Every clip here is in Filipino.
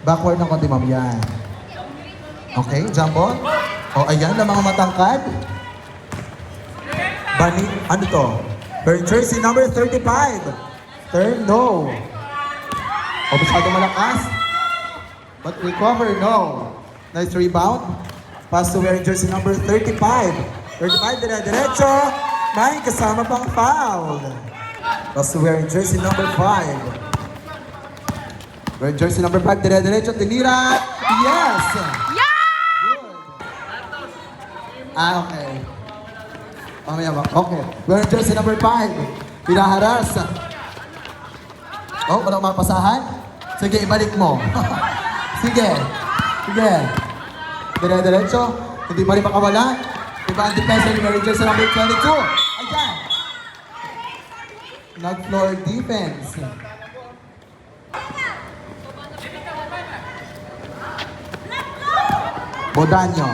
Backward ng konti, ma'am. Yan. Okay, jumbo. O, ayan na mga matangkad. Bani, ano to? Wearing jersey number 35. Turn, no. O, masyado malakas. But recover, no. Nice rebound. Pass to wearing jersey number 35. 35, dire-diretso. May kasama pang foul. Pass to wearing jersey number 5. Wearing jersey number 5, dire-diretso. Tinira. Yes! Okay. Mamaya ba? Okay. Wearing jersey number 5. Pinaharas. Oh, walang mapasahan? Sige, ibalik mo. Sige. Sige. Dire-diretso. Hindi pa rin makawala. Iba ang defense ni wearing jersey number 22. Ayan. Nag-floor defense. Bodanyo.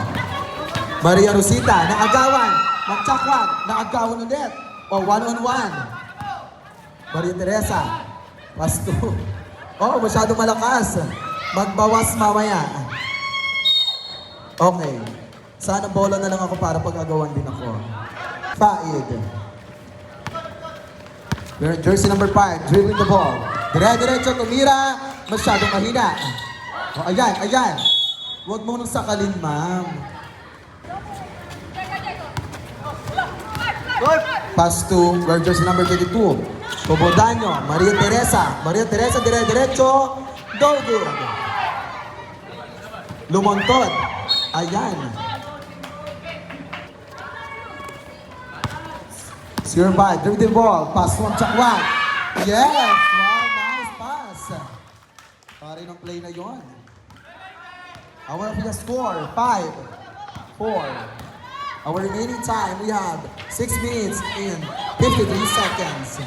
Maria Rosita, naagawan. Magtsakwag, naagawan ulit. O, one-on-one. Maria Teresa. Pass to. Oh, masyadong malakas. Magbawas mamaya. Okay. Sana bola na lang ako para pag-agawan din ako. Faid. Wearing jersey number 5, dribbling the ball. Dire-diretso, tumira. Masyadong mahina. O, ayan, ayan. Huwag mo nang sakalin, ma'am. Pass to wearing jersey number 22. Bobodanyo, Maria Teresa. Maria Teresa, dire-diretso. No good. Lumontod. Ayan. Sirba, drive the ball. Pass one, Chakwag. Yes! Wow, nice pass. Pare ng play na yon. Our official score, 5-4. Our remaining time, we have 6 minutes and 53 seconds.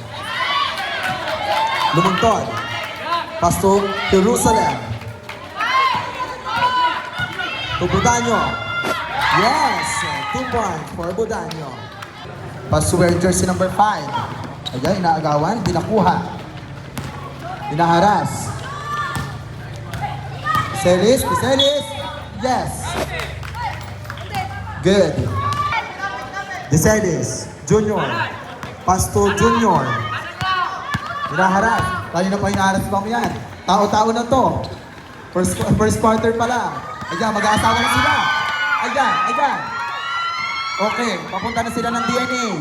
Lumuntod. Pass to Jerusalem. To Budanyo. Yes! 2 points for Budanyo. Pass to wearing jersey number 5. Ayan, inaagawan, dinakuha. Dinaharas. Piselis, Piselis. Yes. Good. Piselis, Junior. Pass to Junior. Dinaharas. Kanina pa hinaharas pa mo yan. Tao-tao na to. First quarter pa lang. Ayan, mag-aasawa na sila. Ayan, ayan. Okay, papunta na sila ng DNA.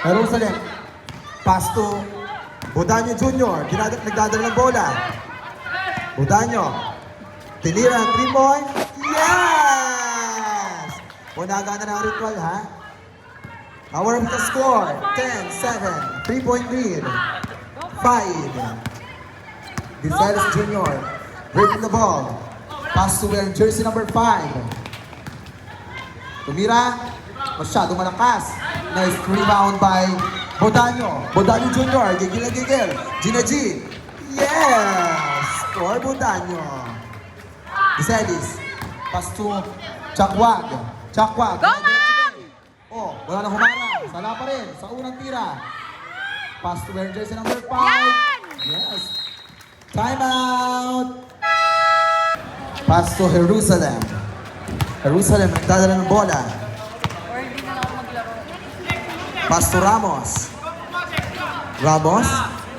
Jerusalem. Pass to Bodanyo Jr. Nagdadala ng bola. Bodanyo. Tinira, 3 point. Yes! Unaga na ng ritual, ha? Our of the score, 10-7. 3-point lead. 5. Gonzales Jr. Breaking the ball. Pass to wearing jersey number 5. Tumira, masyado malakas. Nice rebound by Bodanyo. Bodanyo Jr. Gigil na gigil. Gina G. Yes! Score Bodanyo. Iselis. Pass to Chakwag. Chakwag. Go, ma'am! Oh, wala na humarang. Sala pa rin sa unang tira. Pass to wearing jersey number 5. Yes. Time out. Pass to Jerusalem. Jerusalem, nagdadala ng bola. Or hindi na lang ako maglaro. Pass to Ramos. Ramos,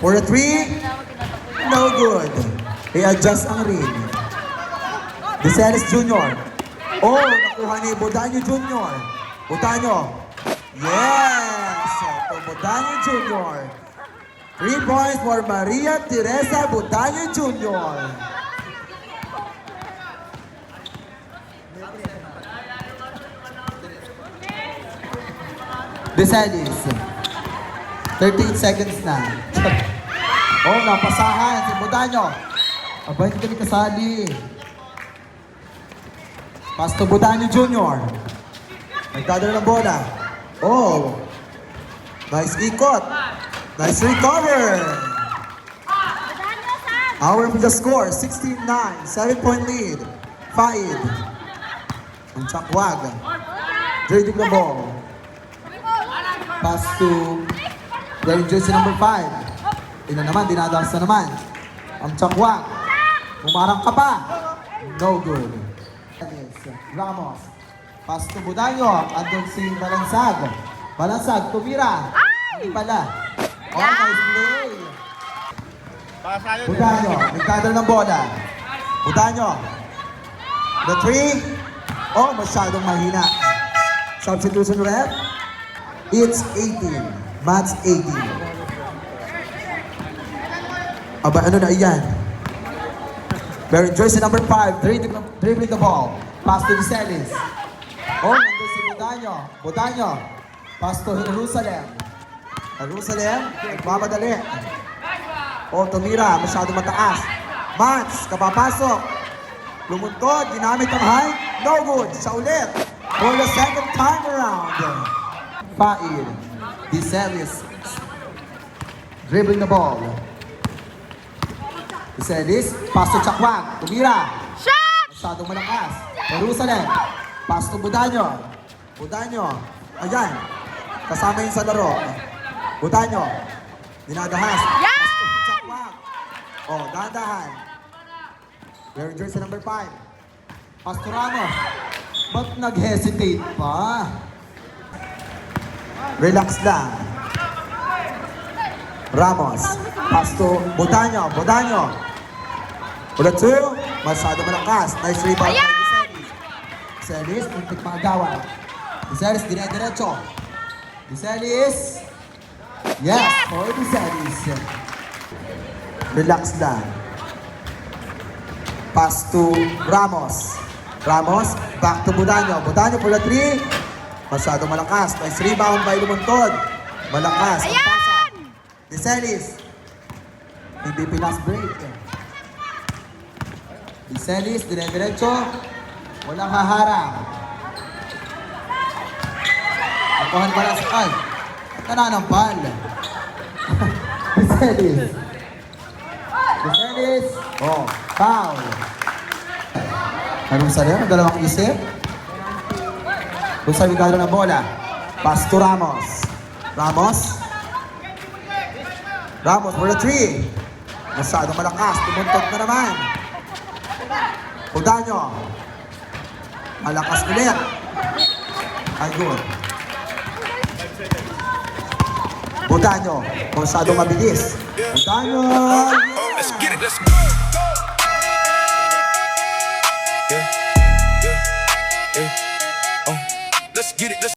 for a 3. No good. I-adjust ang ring. Deseres Jr. Oh, nakuha ni Bodanyo Jr. Bodanyo. Yes! To Bodanyo Jr. 3 points for Maria Teresa Bodanyo Jr. Deseres. 13 seconds na. Oh, napasahan si Bodanyo. Abay, hindi kami kasali. Pass to Bodanyo Jr. Nagdadala ng bola. Oh. Nice ikot. Nice recover. Our of the score, 16-9. 7-point lead. 5. Ang Chakwag. Trading the ball. Pass to wearing jersey number 5. Ina naman, dinadasa naman. Ang Chakwag. Umarang ka pa. No good. Ramos. Pass to Budanyo. Andun si Balansag. Balansag, tumira. Hindi pala. Oh, nice play. Budanyo, nagkadal ng bola. Budanyo. The 3. Oh, masyadong mahina. Substitution ref. It's 18. Match 18. Aba, ano na iyan? Wearing jersey number 5, dribbling the ball. Pass to Vicelis. Oh, nandun si Budanyo. Budanyo. Pass to Jerusalem. Jerusalem, nagmamadali. Oh, tumira. Masyado mataas. Mats, kapapasok. Lumuntod, ginamit ang height. No good. Sa ulit. For the second time around. Fail. Vicelis. Dribbling the ball. Vicelis, pass to Chakwag. Tumira. Masyadong malakas. Jerusalem. Pass to Budanyo. Budanyo. Ayan. Kasama yun sa laro. Budanyo. Dinadahas. Pass to Chakwag. Oh, dahan-dahan. Wearing jersey number 5. Pass to Ramos. Ba't nag-hesitate pa? Relax lang. Ramos. Pass to Budanyo. Budanyo. Ulit 2. Masyado malakas. Nice rebound by Vicelis. Vicelis, muntik makagawan. Vicelis, dire-diretso. Vicelis. Yes, for Vicelis. Relax lang. Pass to Ramos. Ramos, back to Budanyo. Budanyo for the 3. Masyado malakas. Nice rebound by Lumuntod. Malakas. Ang pasa. Vicelis. Hindi pinas break. Vicelis, dire-diretso. Walang haharang. Nakuhan pala sa ay. Nananampal. Vicelis. Vicelis. Oh, foul. Jerusalem, dalawang isip. Kung sa bigado ng bola. Pass to Ramos. Ramos. Ramos for the 3. Masyadong malakas. Tumuntog na naman. Budanyo. Malakas ulit. Ay, good. Budanyo. Masyadong mabilis. Budanyo. Let's get it, let's go.